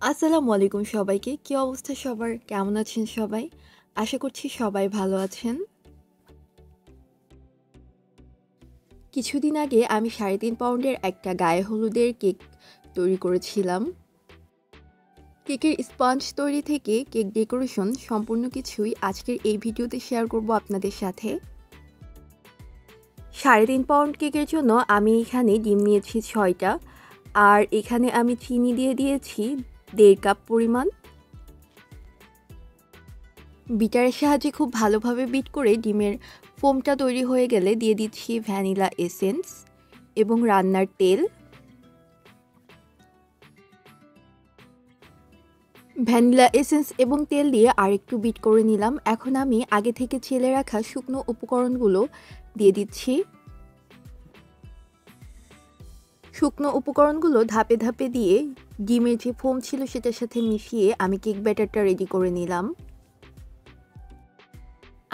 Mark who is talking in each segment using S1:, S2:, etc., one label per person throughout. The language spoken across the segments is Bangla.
S1: আসসালামু আলাইকুম সবাইকে। কি অবস্থা সবার? কেমন আছেন সবাই? আশা করছি সবাই ভালো আছেন। কিছুদিন আগে আমি ৩.৫ পাউন্ডের একটা গায়ে হলুদের কেক তৈরি করেছিলাম। কেকের স্পঞ্জ তৈরি থেকে কেক ডেকোরেশন সম্পূর্ণ কিছুই আজকের এই ভিডিওতে শেয়ার করব আপনাদের সাথে। ৩.৫ পাউন্ড কেকের জন্য আমি এখানে ডিম নিয়েছি ৬টা, আর এখানে আমি চিনি দিয়ে দিয়েছি ১.৫ কাপ পরিমাণ। বিটারের সাহায্যে খুব ভালোভাবে বিট করে ডিমের ফোমটা তৈরি হয়ে গেলে দিয়ে দিচ্ছি ভ্যানিলা এসেন্স এবং রান্নার তেল। ভ্যানিলা এসেন্স এবং তেল দিয়ে আরেকটু বিট করে নিলাম। এখন আমি আগে থেকে চেলে রাখা শুকনো উপকরণগুলো দিয়ে দিচ্ছি। শুকনো উপকরণগুলো ধাপে ধাপে দিয়ে ডিমের যে ফোম ছিল সেটার সাথে মিশিয়ে আমি কেক ব্যাটারটা রেডি করে নিলাম।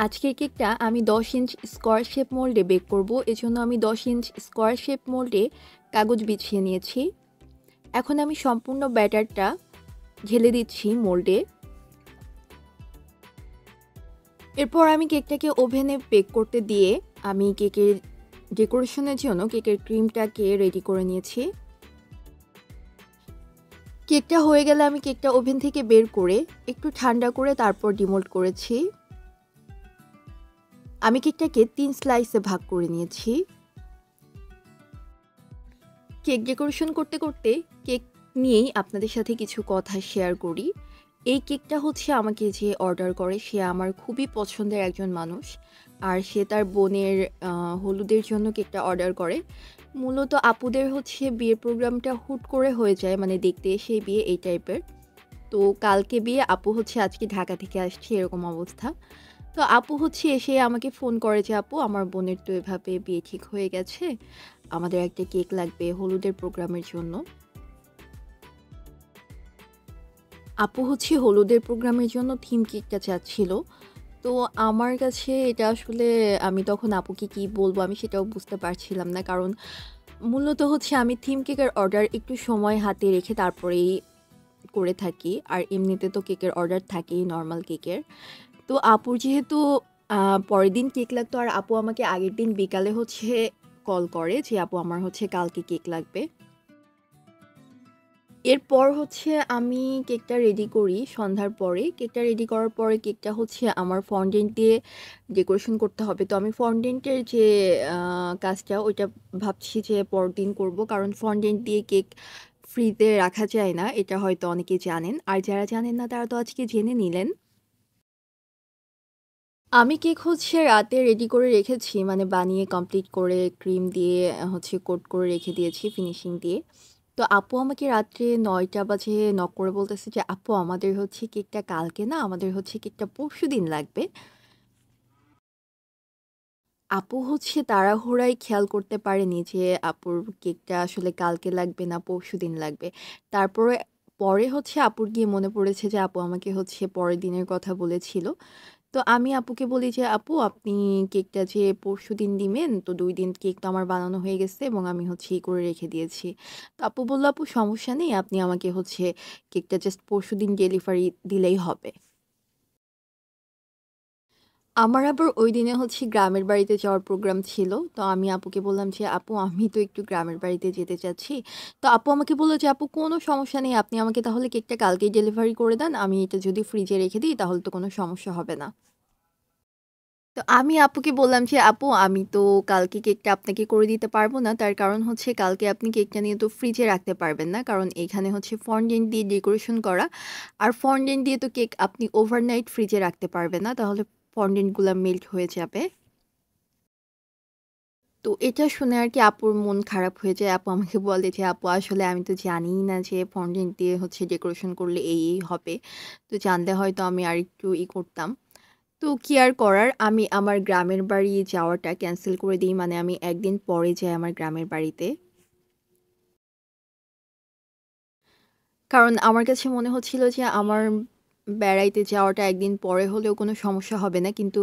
S1: আজকের কেকটা আমি 10 ইঞ্চ স্কোয়ার শেপ মোল্ডে বেক করব। এজন্য আমি 10 ইঞ্চ স্কোয়ার শেপ মোল্ডে কাগজ বিছিয়ে নিয়েছি। এখন আমি সম্পূর্ণ ব্যাটারটা ঢেলে দিচ্ছি মোল্ডে। এরপর আমি কেকটাকে ওভেনে বেক করতে দিয়ে আমি কেকের ডেকোরেশনের জন্য কেকের ক্রিমটাকে রেডি করে নিয়েছি। কেকটা হয়ে গেলে আমি কেকটা ওভেন থেকে বের করে একটু ঠান্ডা করে তারপর ডিমোল্ড করেছি। আমি কেকটাকে 3 স্লাইসে ভাগ করে নিয়েছি। কেক ডেকোরেশন করতে করতে কেক নিয়েই আপনাদের সাথে কিছু কথা শেয়ার করি। এই কেকটা হচ্ছে আমাকে যে অর্ডার করে সে আমার খুবই পছন্দের একজন মানুষ, আর সে তার বোনের হলুদের জন্য কেকটা অর্ডার করে। মূলত আপুদের হচ্ছে বিয়ের প্রোগ্রামটা হুট করে হয়ে যায়, মানে দেখতে এসে বিয়ে এই টাইপের। তো কালকে বিয়ে, আপু হচ্ছে আজকে ঢাকা থেকে আসছে, এরকম অবস্থা। তো আপু হচ্ছে এসে আমাকে ফোন করে যে আপু আমার বোনের তো এভাবে বিয়ে ঠিক হয়ে গেছে, আমাদের একটা কেক লাগবে হলুদের প্রোগ্রামের জন্য। আপু হচ্ছে হলুদের প্রোগ্রামের জন্য থিম কেকটা চাচ্ছিল। তো আমার কাছে এটা আসলে আমি তখন আপুকে কি বলবো আমি সেটাও বুঝতে পারছিলাম না, কারণ মূলত হচ্ছে আমি থিম কেকের অর্ডার একটু সময় হাতে রেখে তারপরেই করে থাকি, আর এমনিতে তো কেকের অর্ডার থাকেই নর্মাল কেকের। তো আপুর যেহেতু পরের দিন কেক লাগতো, আর আপু আমাকে আগের দিন বিকালে হচ্ছে কল করে যে আপু আমার হচ্ছে কালকে কেক লাগবে। এরপর হচ্ছে আমি কেকটা রেডি করি সন্ধ্যার পরে। কেকটা রেডি করার পরে কেকটা হচ্ছে আমার ফন্ডেন্ট দিয়ে ডেকোরেশন করতে হবে। তো আমি ফন্ডেন্টের যে কাজটা ওইটা ভাবছি যে পরদিন করব, কারণ ফন্ডেন্ট দিয়ে কেক ফ্রিজে রাখা যায় না, এটা হয়তো অনেকেই জানেন। আর যারা জানেন না তারা তো আজকে জেনে নিলেন। আমি কেক হচ্ছে রাতে রেডি করে রেখেছি, মানে বানিয়ে কমপ্লিট করে ক্রিম দিয়ে হচ্ছে কোট করে রেখে দিয়েছি ফিনিশিং দিয়ে। তো আপু আমাকে রাত্রে ৯টা বাজে নক করে বলতেছে যে আপু আমাদের হচ্ছে কেকটা কালকে না, আমাদের হচ্ছে কেকটা পরশুদিন লাগবে। আপু হচ্ছে তাড়াহুড়ায় খেয়াল করতে পারেনি যে আপুর কেকটা আসলে কালকে লাগবে না পরশুদিন লাগবে। তারপরে পরে হচ্ছে আপুর গিয়ে মনে পড়েছে যে আপু আমাকে হচ্ছে পরের দিনের কথা বলেছিল। তো আমি আপুকে বলি যে আপু আপনি কেকটা যে পরশুদিন দিবেন, তো ২ দিন কেক তো আমার বানানো হয়ে গেছে এবং আমি হচ্ছে করে রেখে দিয়েছি। তো আপু বলল আপু সমস্যা নেই, আপনি আমাকে হচ্ছে কেকটা জাস্ট পরশুদিন ডেলিভারি দিলেই হবে। আমার আবার ওইদিনে হচ্ছে গ্রামের বাড়িতে যাওয়ার প্রোগ্রাম ছিল। তো আমি আপুকে বললাম যে, "আপু আমি তো একটু গ্রামের বাড়িতে যেতে চাচ্ছি।" তো আপু আমাকে বলল যে, "আপু কোনো সমস্যা নেই। আপনি আমাকে তাহলে কেকটা কালকেই ডেলিভারি করে দেন। আমি এটা যদি ফ্রিজে রেখে দিই তাহলে তো কোনো সমস্যা হবে না।" তো আমি আপুকে বললাম যে, "আপু আমি তো কালকে কেকটা আপনাকে করে দিতে পারব না। তার কারণ হচ্ছে কালকে আপনি কেকটা নিয়ে তো ফ্রিজে রাখতে পারবেন না। কারণ এখানে হচ্ছে ফন্ডেন্ট দিয়ে ডেকোরেশন করা। আর ফন্ডেন্ট দিয়ে তো কেক আপনি ওভারনাইট ফ্রিজে রাখতে পারবেন না। তাহলে ফন্ডেন্ট গুলা মেল্ট হয়ে যাবে।" তো এটা শুনে আর কি আপুর মন খারাপ হয়ে যায়। আপু আমাকে বলে যে, "আপু আসলে আমি তো জানিই না যে ফন্ডেন্ট দিয়ে হচ্ছে ডেকোরেশন করলে এই হবে। তো জানলে হয়তো আমি আরেকটু করতাম।" তো কি আর করার, আমি আমার গ্রামের বাড়ি যাওয়াটা ক্যানসেল করে দিই। মানে আমি একদিন পরে যাই আমার গ্রামের বাড়িতে। কারণ আমার কাছে মনে হচ্ছিল যে আমার বেড়াইতে যাওয়াটা একদিন পরে হলেও কোনো সমস্যা হবে না। কিন্তু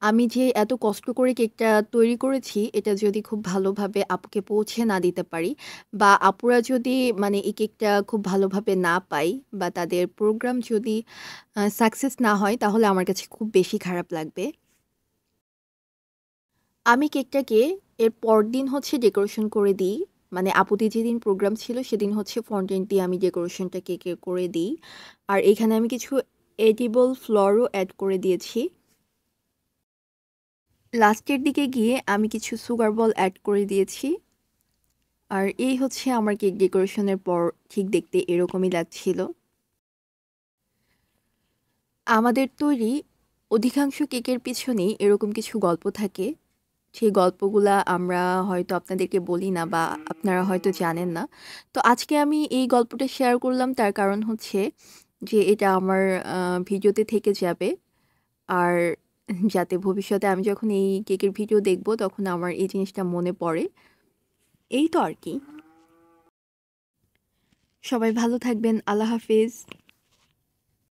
S1: আমি যে এত কষ্ট করে কেকটা তৈরি করেছি, এটা যদি খুব ভালোভাবে আপুকে পৌঁছে না দিতে পারি বা আপুরা যদি মানে এই কেকটা খুব ভালোভাবে না পায় বা তাদের প্রোগ্রাম যদি সাকসেস না হয়, তাহলে আমার কাছে খুব বেশি খারাপ লাগবে। আমি কেকটাকে এর পরদিন হচ্ছে ডেকোরেশন করে দিই। মানে আপুদের যেদিন প্রোগ্রাম ছিল সেদিন হচ্ছে ফন্ডেন্ট দিয়ে আমি ডেকোরেশনটা কেকের করে দিই। আর এখানে আমি কিছু এডিবল ফ্লোরও এড করে দিয়েছি। লাস্টের দিকে গিয়ে আমি কিছু সুগার বল এড করে দিয়েছি। আর এই হচ্ছে আমার কেক ডেকোরেশনের পর ঠিক দেখতে এরকমই লাগছিল। আমাদের তৈরি অধিকাংশ কেকের পিছনেই এরকম কিছু গল্প থাকে। সেই গল্পগুলা আমরা হয়তো আপনাদেরকে বলি না বা আপনারা হয়তো জানেন না। তো আজকে আমি এই গল্পটা শেয়ার করলাম তার কারণ হচ্ছে যে এটা আমার ভিডিওতে থেকে যাবে। আর যাতে ভবিষ্যতে আমি যখন এই কেকের ভিডিও দেখব তখন আমার এই জিনিসটা মনে পড়ে। এই তো আর কি। সবাই ভালো থাকবেন। আল্লাহ হাফেজ।